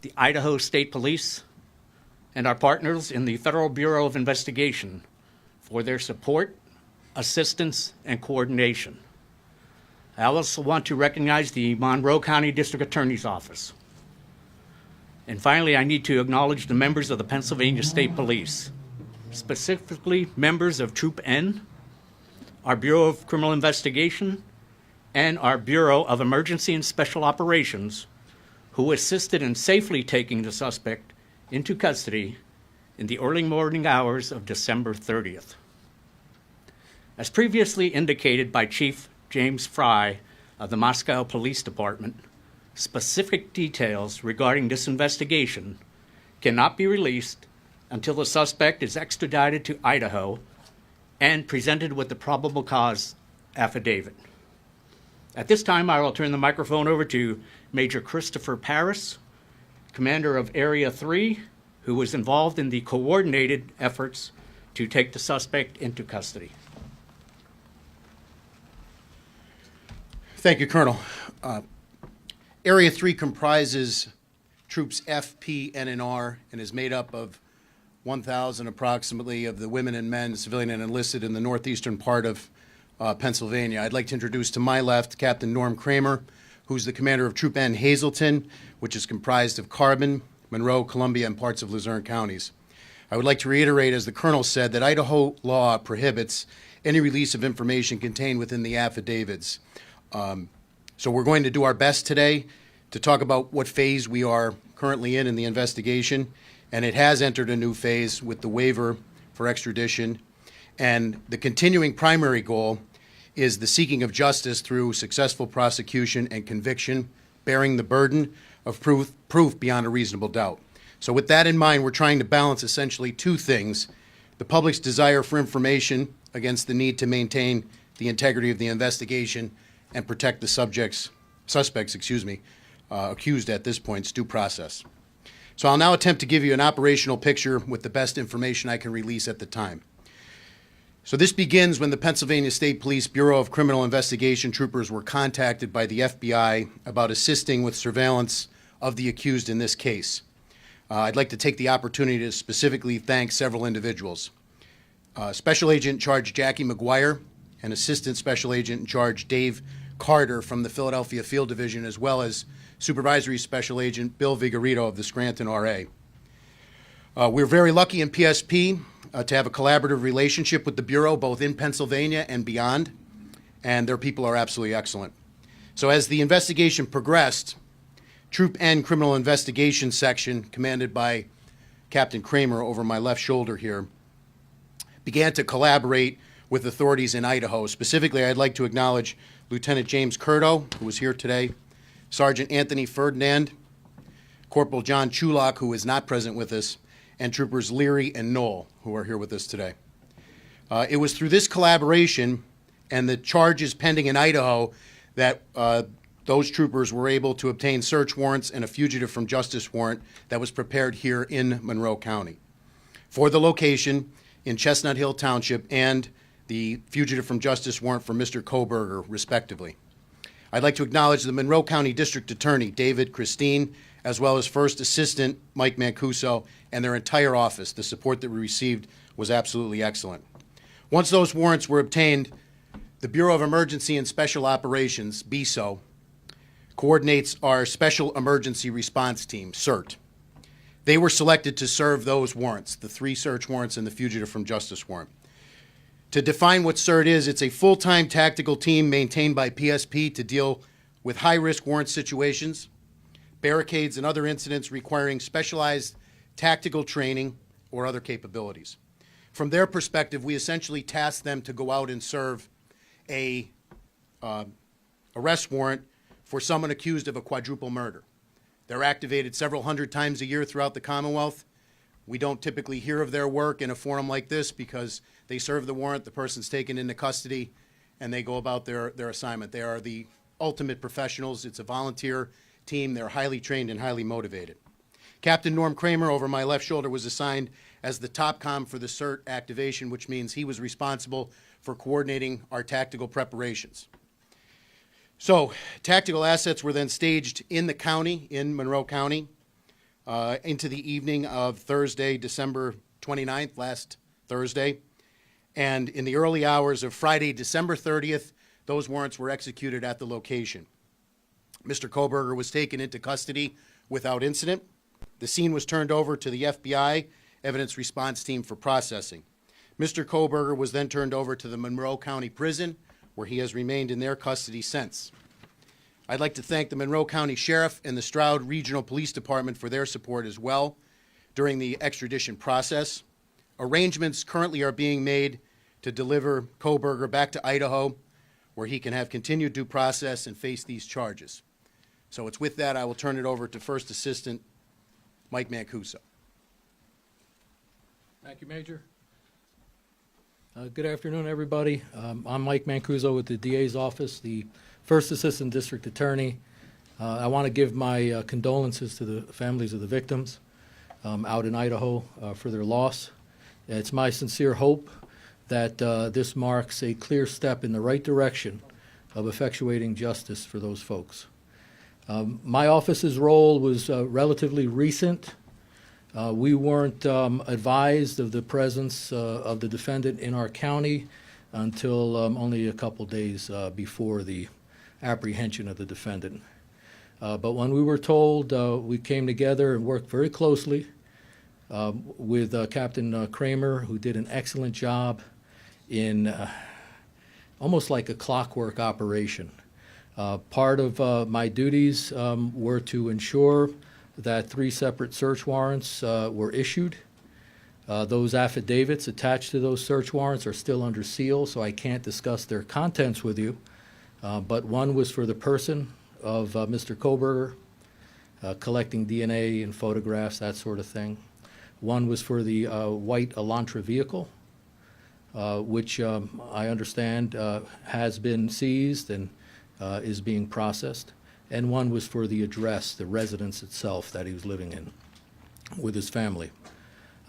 the Idaho State Police, and our partners in the Federal Bureau of Investigation for their support, assistance, and coordination. I also want to recognize the Monroe County District Attorney's Office. And finally, I need to acknowledge the members of the Pennsylvania State Police, specifically members of Troop N, our Bureau of Criminal Investigation, and our Bureau of Emergency and Special Operations, who assisted in safely taking the suspect into custody in the early morning hours of December 30th. As previously indicated by Chief James Fry of the Moscow Police Department, specific details regarding this investigation cannot be released until the suspect is extradited to Idaho and presented with the probable cause affidavit. At this time, I will turn the microphone over to Major Christopher Paris, Commander of Area 3, who was involved in the coordinated efforts to take the suspect into custody. Thank you, Colonel. Area 3 comprises Troops F, P, N, and R, and is made up of 1,000 approximately of the women and men, civilian and enlisted, in the northeastern part of Pennsylvania. I'd like to introduce to my left Captain Norm Kramer, who's the commander of Troop N Hazleton, which is comprised of Carbon, Monroe, Columbia, and parts of Luzerne counties. I would like to reiterate, as the colonel said, that Idaho law prohibits any release of information contained within the affidavits. So we're going to do our best today to talk about what phase we are currently in the investigation, and it has entered a new phase with the waiver for extradition. And the continuing primary goal is the seeking of justice through successful prosecution and conviction, bearing the burden of proof beyond a reasonable doubt. So with that in mind, we're trying to balance essentially two things: the public's desire for information against the need to maintain the integrity of the investigation and protect the suspects, accused at this point's due process. So I'll now attempt to give you an operational picture with the best information I can release at the time. So this begins when the Pennsylvania State Police Bureau of Criminal Investigation troopers were contacted by the FBI about assisting with surveillance of the accused in this case. I'd like to take the opportunity to specifically thank several individuals. Special Agent in Charge Jackie McGuire and Assistant Special Agent in Charge Dave Carter from the Philadelphia Field Division, as well as Supervisory Special Agent Bill Vigorito of the Scranton RA. We're very lucky in PSP to have a collaborative relationship with the Bureau, both in Pennsylvania and beyond, and their people are absolutely excellent. So as the investigation progressed, Troop N Criminal Investigation Section, commanded by Captain Kramer over my left shoulder here, began to collaborate with authorities in Idaho. Specifically, I'd like to acknowledge Lieutenant James Curto, who is here today, Sergeant Anthony Ferdinand, Corporal John Chulak, who is not present with us, and Troopers Leary and Knoll, who are here with us today. It was through this collaboration and the charges pending in Idaho that those troopers were able to obtain search warrants and a fugitive from justice warrant that was prepared here in Monroe County for the location in Chestnut Hill Township and the fugitive from justice warrant for Mr. Koberger, respectively. I'd like to acknowledge the Monroe County District Attorney, David Christine, as well as First Assistant Mike Mancuso and their entire office. The support that we received was absolutely excellent. Once those warrants were obtained, the Bureau of Emergency and Special Operations, BESO, coordinates our Special Emergency Response Team, CERT. They were selected to serve those warrants, the 3 search warrants and the fugitive from justice warrant. To define what CERT is, it's a full-time tactical team maintained by PSP to deal with high-risk warrant situations, barricades, and other incidents requiring specialized tactical training or other capabilities. From their perspective, we essentially task them to go out and serve a arrest warrant for someone accused of a quadruple murder. They're activated several hundred times a year throughout the Commonwealth. We don't typically hear of their work in a forum like this because they serve the warrant, the person's taken into custody, and they go about their assignment. They are the ultimate professionals. It's a volunteer team. They're highly trained and highly motivated. Captain Norm Kramer, over my left shoulder, was assigned as the top comm for the CERT activation, which means he was responsible for coordinating our tactical preparations. So, tactical assets were then staged in the county, in Monroe County. into the evening of Thursday, December 29th, last Thursday. And in the early hours of Friday, December 30th, those warrants were executed at the location. Mr. Koberger was taken into custody without incident. The scene was turned over to the FBI Evidence Response Team for processing. Mr. Koberger was then turned over to the Monroe County Prison, where he has remained in their custody since. I'd like to thank the Monroe County Sheriff and the Stroud Regional Police Department for their support as well during the extradition process. Arrangements currently are being made to deliver Koberger back to Idaho, where he can have continued due process and face these charges. So it's with that I will turn it over to First Assistant Mike Mancuso. Thank you, Major. Good afternoon, everybody. I'm Mike Mancuso with the DA's office, the First Assistant District Attorney. I want to give my condolences to the families of the victims out in Idaho for their loss. It's my sincere hope that this marks a clear step in the right direction of effectuating justice for those folks. My office's role was relatively recent. We weren't advised of the presence of the defendant in our county until only a couple days before the apprehension of the defendant. But when we were told, we came together and worked very closely with Captain Kramer, who did an excellent job in almost like a clockwork operation. Part of my duties were to ensure that 3 separate search warrants were issued. Those affidavits attached to those search warrants are still under seal, so I can't discuss their contents with you. But one was for the person of Mr. Koberger, collecting DNA and photographs, that sort of thing. One was for the white Elantra vehicle, which I understand has been seized and is being processed. And one was for the address, the residence itself that he was living in with his family.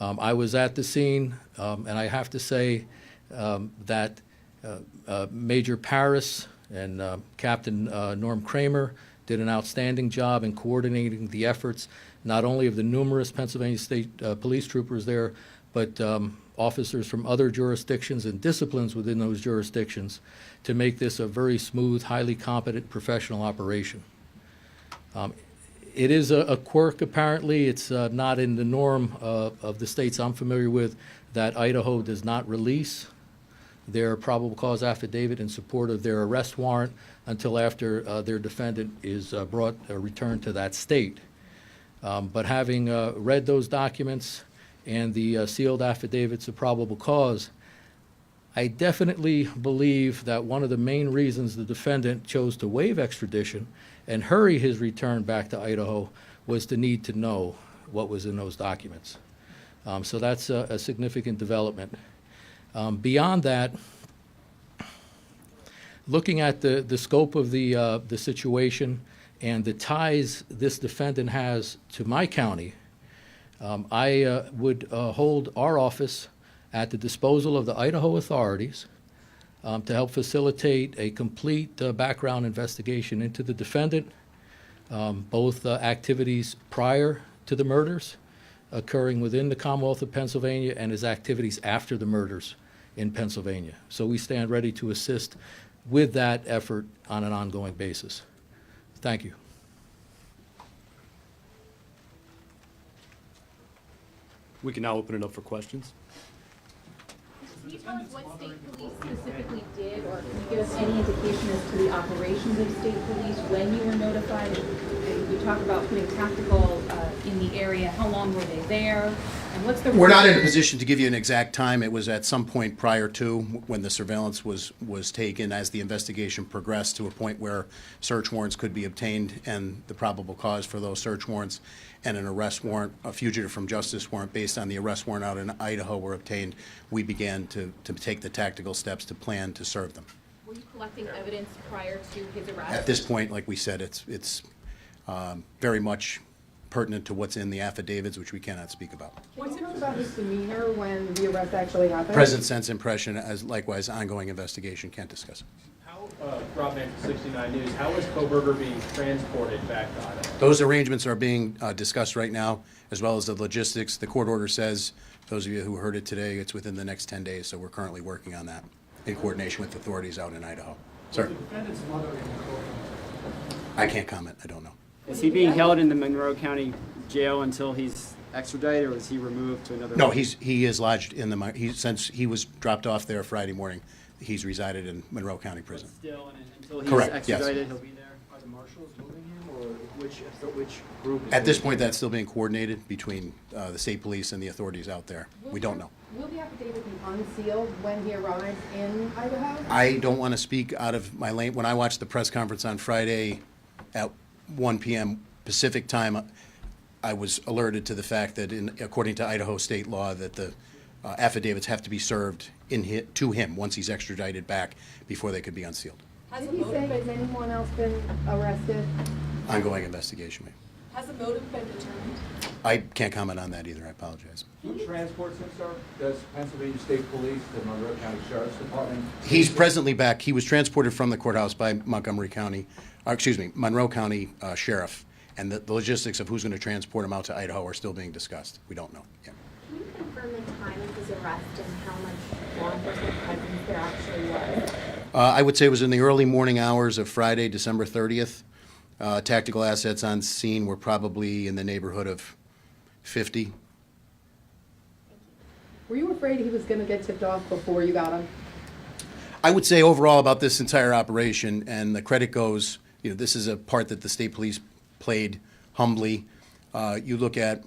I was at the scene, and I have to say that Major Paris and Captain Norm Kramer did an outstanding job in coordinating the efforts, not only of the numerous Pennsylvania State police troopers there, but officers from other jurisdictions and disciplines within those jurisdictions to make this a very smooth, highly competent professional operation. It is a quirk, apparently. It's not in the norm of the states I'm familiar with that Idaho does not release their probable cause affidavit in support of their arrest warrant until after their defendant is returned to that state. But having read those documents and the sealed affidavits of probable cause, I definitely believe that one of the main reasons the defendant chose to waive extradition and hurry his return back to Idaho was the need to know what was in those documents. So that's a significant development. Beyond that, looking at the scope of the situation and the ties this defendant has to my county, I would hold our office at the disposal of the Idaho authorities to help facilitate a complete background investigation into the defendant, both activities prior to the murders occurring within the Commonwealth of Pennsylvania and his activities after the murders in Pennsylvania. So we stand ready to assist with that effort on an ongoing basis. Thank you. We can now open it up for questions. Can you tell us what state police specifically did, or can you give us any indication as to the operations of state police when you were notified? You talk about putting tactical in the area. How long were they there? And what's the... We're not in a position to give you an exact time. It was at some point prior to when the surveillance was taken as the investigation progressed to a point where search warrants could be obtained and the probable cause for those search warrants and an arrest warrant, a fugitive from justice warrant based on the arrest warrant out in Idaho were obtained. We began to take the tactical steps to plan to serve them. Were you collecting evidence prior to his arrest? At this point, like we said, it's very much pertinent to what's in the affidavits, which we cannot speak about. What's it about his demeanor when the arrest actually happened? Present sense impression, as likewise ongoing investigation, can't discuss it. How, Rob Mann, 69 News, how is Koberger being transported back to Idaho? Those arrangements are being discussed right now, as well as the logistics. The court order says, those of you who heard it today, it's within the next 10 days, so we're currently working on that in coordination with authorities out in Idaho. Sir? I can't comment. I don't know. Is he being held in the Monroe County Jail until he's extradited, or is he removed to another? No, he is lodged in the, since he was dropped off there Friday morning, he's resided in Monroe County Prison. Still, and until he's Correct, yes. extradited, he'll be there? Are the marshals moving him, or which group? Is At this moving point, him? that's still being coordinated between the state police and the authorities out there. We don't know. Will the affidavit be unsealed when he arrives in Idaho? I don't want to speak out of my lane. When I watched the press conference on Friday at 1 p.m. Pacific time, I was alerted to the fact that according to Idaho state law, that the affidavits have to be served to him once he's extradited back before they could be unsealed. Did he say, has anyone else been arrested? Ongoing investigation, ma'am. Has a motive been determined? I can't comment on that either. I apologize. Who transports him, sir? Does Pennsylvania State Police, the Monroe County Sheriff's Department? He's presently back. He was transported from the courthouse by Monroe County Sheriff, and the logistics of who's going to transport him out to Idaho are still being discussed. We don't know yet. Can you confirm the time of his arrest and how much law enforcement presence there actually was? I would say it was in the early morning hours of Friday, December 30th. Tactical assets on scene were probably in the neighborhood of 50. Were you afraid he was going to get tipped off before you got him? I would say overall about this entire operation, and the credit goes, this is a part that the state police played humbly. You look at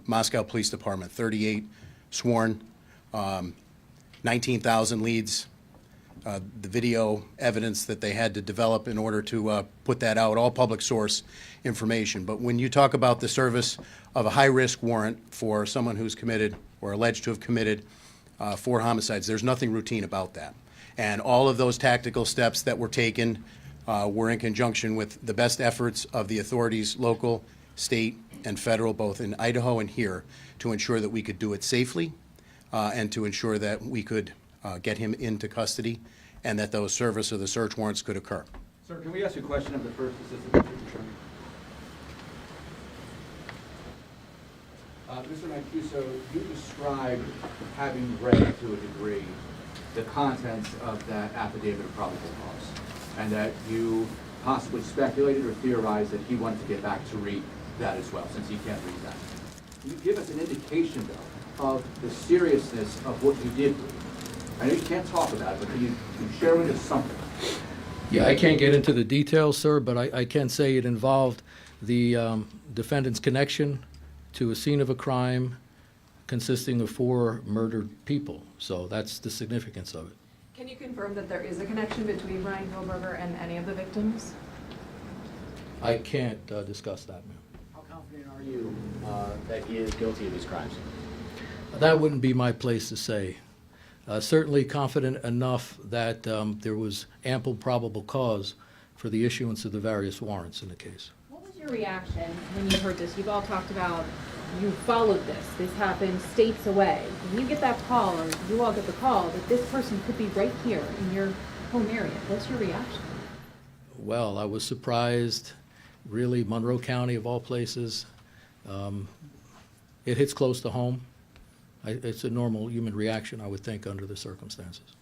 Moscow Police Department, 38 sworn, 19,000 leads, the video evidence that they had to develop in order to put that out, all public source information. But when you talk about the service of a high-risk warrant for someone who's committed or alleged to have committed 4 homicides, there's nothing routine about that. And all of those tactical steps that were taken were in conjunction with the best efforts of the authorities, local, state, and federal, both in Idaho and here, to ensure that we could do it safely and to ensure that we could get him into custody and that those service or the search warrants could occur. Sir, can we ask you a question of the first assistant district attorney? Mr. Mancuso, you described having read to a degree the contents of that affidavit of probable cause, and that you possibly speculated or theorized that he wanted to get back to read that as well, since he can't read that. Can you give us an indication, though, of the seriousness of what you did read? I know you can't talk about it, but can you share with us something? Yeah, I can't get into the details, sir, but I can say it involved the defendant's connection to a scene of a crime consisting of 4 murdered people. So that's the significance of it. Can you confirm that there is a connection between Brian Goldberger and any of the victims? I can't discuss that, ma'am. How confident are you that he is guilty of these crimes? That wouldn't be my place to say. Certainly confident enough that there was ample probable cause for the issuance of the various warrants in the case. What was your reaction when you heard this? You've all talked about, you followed this. This happened states away. When you get that call, or you all get the call, that this person could be right here in your home area, what's your reaction? Well, I was surprised, really, Monroe County of all places. It hits close to home. It's a normal human reaction, I would think, under the circumstances.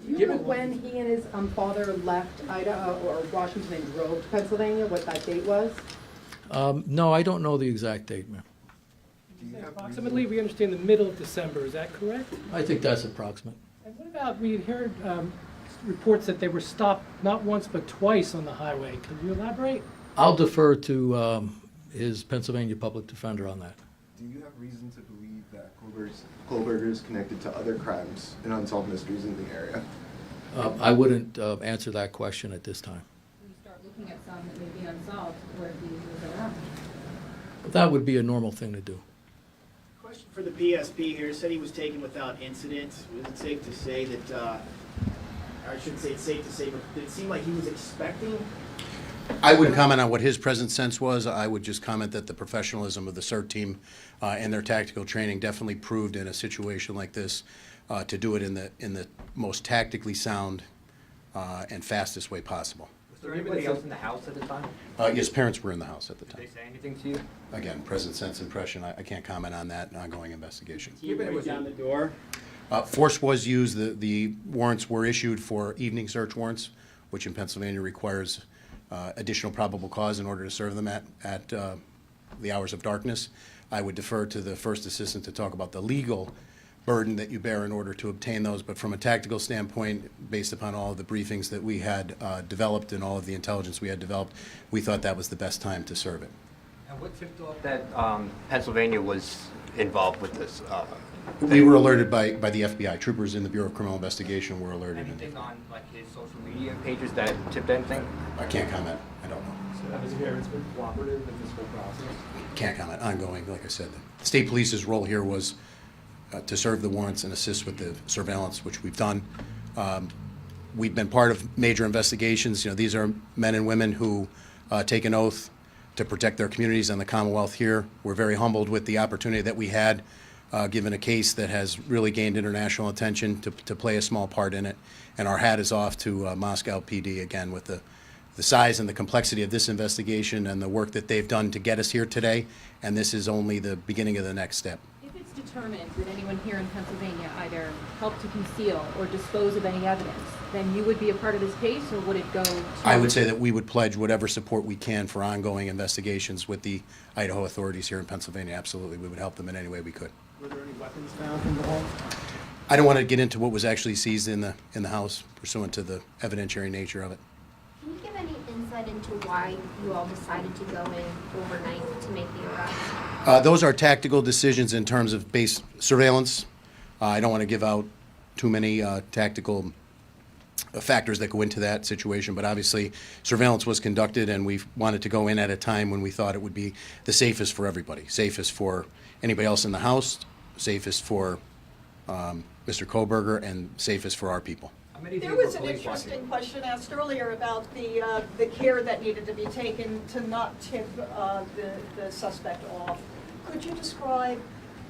Do you know when he and his father left Idaho or Washington and drove to Pennsylvania, what that date was? No, I don't know the exact date, ma'am. Approximately, we understand the middle of December, is that correct? I think that's approximate. And what about, we had heard reports that they were stopped not once but twice on the highway. Can you elaborate? I'll defer to his Pennsylvania public defender on that. Do you have reason to believe that Goldberger is connected to other crimes and unsolved mysteries in the area? I wouldn't answer that question at this time. You start looking at some that may be unsolved where he was around. That would be a normal thing to do. Question for the PSP here. Said he was taken without incident. Was it safe to say that, I shouldn't say it's safe to say, but did it seem like he was expecting? I wouldn't comment on what his present sense was. I would just comment that the professionalism of the CERT team and their tactical training definitely proved in a situation like this to do it in the most tactically sound and fastest way possible. Was there anybody else in the house at the time? Yes, parents were in the house at the Did time. they say anything to you? Again, present sense impression, I can't comment on that, an ongoing investigation. Keep it down the door. Force was used, the warrants were issued for evening search warrants, which in Pennsylvania requires additional probable cause in order to serve them at the hours of darkness. I would defer to the first assistant to talk about the legal burden that you bear in order to obtain those, but from a tactical standpoint, based upon all of the briefings that we had developed and all of the intelligence we had developed, we thought that was the best time to serve it. And what tipped off that Pennsylvania was involved with this? We were alerted by the FBI. Troopers in the Bureau of Criminal Investigation were alerted. Anything on like his social media pages that tipped anything? I can't comment. I don't know. So has parents been cooperative in this whole process? Can't comment. Ongoing, like I said. The state police's role here was to serve the warrants and assist with the surveillance, which we've done. We've been part of major investigations. You know, these are men and women who take an oath to protect their communities and the Commonwealth here. We're very humbled with the opportunity that we had, given a case that has really gained international attention, to play a small part in it. And our hat is off to Moscow PD, again, with the size and the complexity of this investigation and the work that they've done to get us here today. And this is only the beginning of the next step. If it's determined that anyone here in Pennsylvania either helped to conceal or dispose of any evidence, then you would be a part of this case, or would it go to... I would say that we would pledge whatever support we can for ongoing investigations with the Idaho authorities here in Pennsylvania. Absolutely, we would help them in any way we could. Were there any weapons found in the home? I don't want to get into what was actually seized in the house pursuant to the evidentiary nature of it. Can you give any insight into why you all decided to go in overnight to make the arrest? Those are tactical decisions in terms of base surveillance. I don't want to give out too many tactical factors that go into that situation, but obviously surveillance was conducted and we wanted to go in at a time when we thought it would be the safest for everybody, safest for anybody else in the house, safest for Mr. Koberger, and safest for our people. There was an interesting question asked earlier about the care that needed to be taken to not tip the suspect off. Could you describe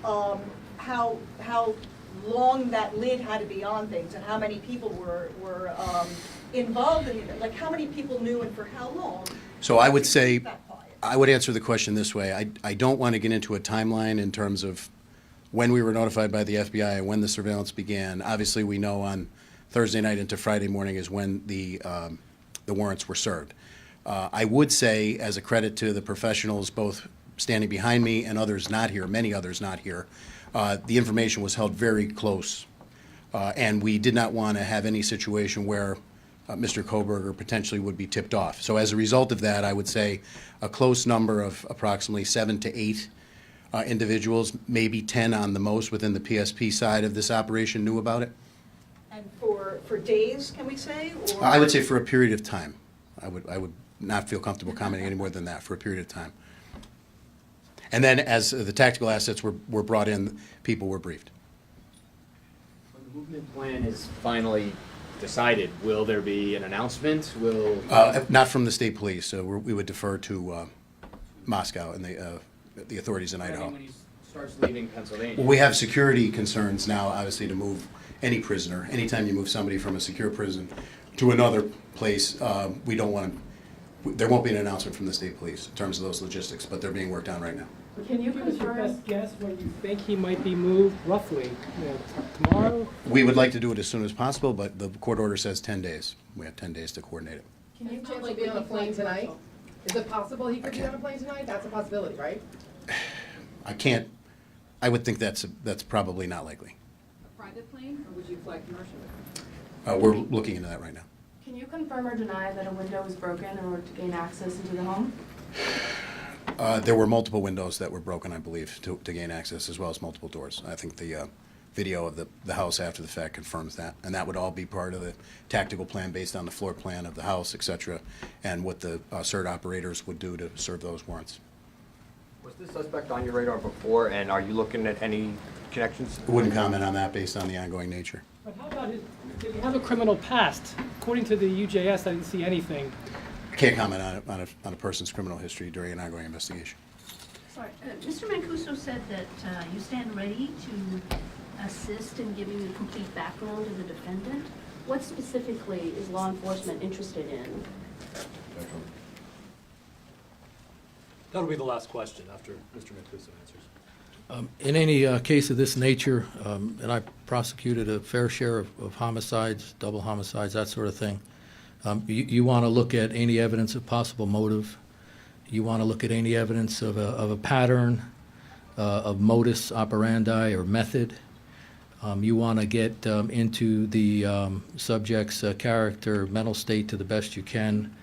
how long that lid had to be on things and how many people were involved in it? Like how many people knew and for how long? So I would say, I would answer the question this way. I don't want to get into a timeline in terms of when we were notified by the FBI and when the surveillance began. Obviously, we know on Thursday night into Friday morning is when the warrants were served. I would say, as a credit to the professionals both standing behind me and others not here, many others not here, the information was held very close. And we did not want to have any situation where Mr. Koberger potentially would be tipped off. So as a result of that, I would say a close number of approximately 7 to 8 individuals, maybe 10 on the most within the PSP side of this operation knew about it. And for days, can we say? Or? I would say for a period of time. I would not feel comfortable commenting any more than that, for a period of time. And then as the tactical assets were brought in, people were briefed. When the movement plan is finally decided, will there be an announcement? Will Not from the state police, so we would defer to Moscow and the authorities in Idaho. when he starts leaving Pennsylvania? Well, we have security concerns now, obviously, to move any prisoner. Anytime you move somebody from a secure prison to another place, we don't want to, there won't be an announcement from the state police in terms of those logistics, but they're being worked on right now. Can you give us your best guess when you think he might be moved, roughly? Tomorrow? We would like to do it as soon as possible, but the court order says 10 days. We have 10 days to coordinate it. Can you potentially be on a plane tonight? Is it possible he could be on a plane tonight? That's a possibility, right? I can't, I would think that's probably not likely. A private plane, or would you fly commercially? We're looking into that right now. Can you confirm or deny that a window was broken in order to gain access into the home? There were multiple windows that were broken, I believe, to gain access, as well as multiple doors. I think the video of the house after the fact confirms that. And that would all be part of the tactical plan based on the floor plan of the house, et cetera, and what the CERT operators would do to serve those warrants. Was this suspect on your radar before, and are you looking at any connections? I wouldn't comment on that based on the ongoing nature. But how about did he have a criminal past? According to the UJS, I didn't see anything. I can't comment on a person's criminal history during an ongoing investigation. Sorry, Mr. Mancuso said that you stand ready to assist in giving a complete background of the defendant. What specifically is law enforcement interested in? spectrum? That'll be the last question after Mr. Mancuso answers. In any case of this nature, and I prosecuted a fair share of homicides, double homicides, that sort of thing, you want to look at any evidence of possible motive. You want to look at any evidence of a pattern, of modus operandi or method. You want to get into the subject's character, mental state to the best you can,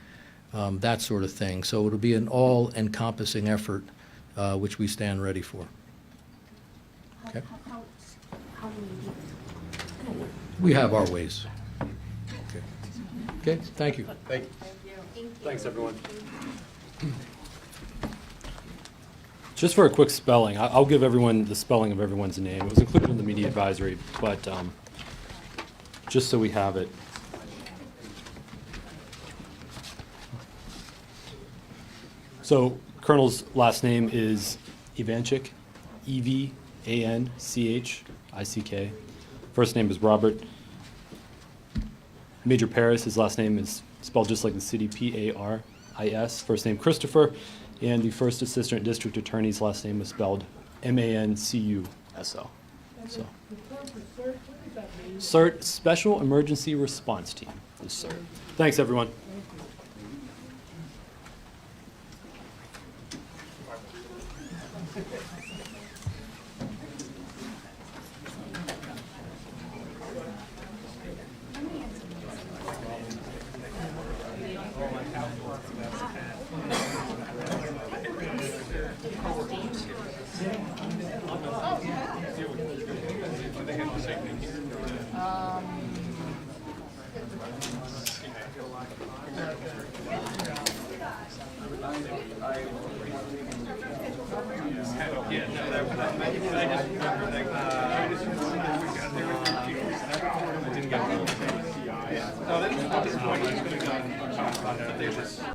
that sort of thing. So it'll be an all-encompassing effort, which we stand ready for. Okay. How do you do it? We have our ways. Okay, thank you. Thank you. Thanks, everyone. Just for a quick spelling, I'll give everyone the spelling of everyone's name. It was included in the media advisory, but just so we have it. So Colonel's last name is Ivanchik, Evanchik. First name is Robert. Major Paris, his last name is spelled just like the city, Paris. First name Christopher. And the first assistant district attorney's last name was spelled Mancuso. So, CERT, Special Emergency Response Team, is CERT. Thanks, everyone.